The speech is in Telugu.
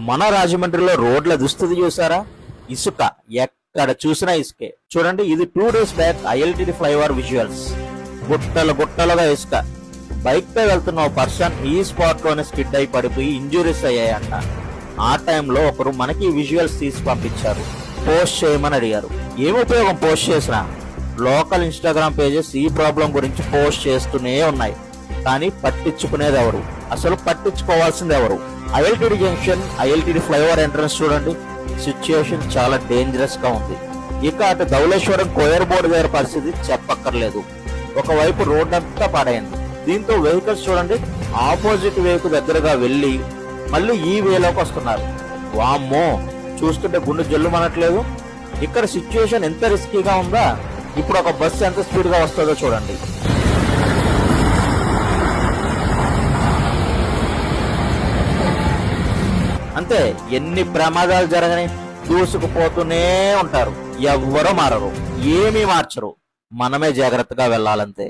మన రాజమండ్రిలో రోడ్ల దుస్థితి చూసారా? ఇసుక ఎక్కడ చూసినా ఇసుకే. చూడండి, ఇది 2 days back ILTD flyover visuals. గుట్టలు గుట్టలుగా ఇసుక. బైక్ పై వెళ్తున్న ఒక పర్సన్ ఈ స్పాట్ లోనే స్కిడ్ అయి పడిపోయి ఇంజురీస్ అయ్యాయంట. ఆ టైంలో ఒకరు మనకి ఈ విజువల్స్ తీసి పంపించారు. పోస్ట్ చేయమని అడిగారు. ఏం ఉపయోగం పోస్ట్ చేసినా? లోకల్ ఇన్స్టాగ్రామ్ పేజెస్ ఈ ప్రాబ్లం గురించి పోస్ట్ చేస్తూనే ఉన్నాయి, కానీ పట్టించుకునేది ఎవరు? అసలు పట్టించుకోవాల్సింది ఎవరు? ILTD junction, ILTD flyover entrance చూడండి, సిచ్యుయేషన్ చాలా డేంజరస్ గా ఉంది. ఇక అటు ధవళేశ్వరం కోయర్ బోర్డు దగ్గర పరిస్థితి చెప్పక్కర్లేదు. ఒకవైపు రోడ్ అంతా పాడైంది. దీంతో వెహికల్స్ చూడండి, ఆపోజిట్ వేకు దగ్గరగా వెళ్లి మళ్ళీ ఈ వేలోకి వస్తున్నారు. వామ్మో, చూస్తుంటే గుండె జల్లుమనట్లేదు. ఇక్కడ సిచ్యుయేషన్ ఎంత రిస్కీగా ఉందా. ఇప్పుడు ఒక బస్సు ఎంత స్పీడ్ గా వస్తుందో చూడండి. అంతే, ఎన్ని ప్రమాదాలు జరగని దూసుకుపోతూనే ఉంటారు. ఎవ్వరూ మారరు, ఏమీ మార్చరు. మనమే జాగ్రత్తగా వెళ్ళాలంతే.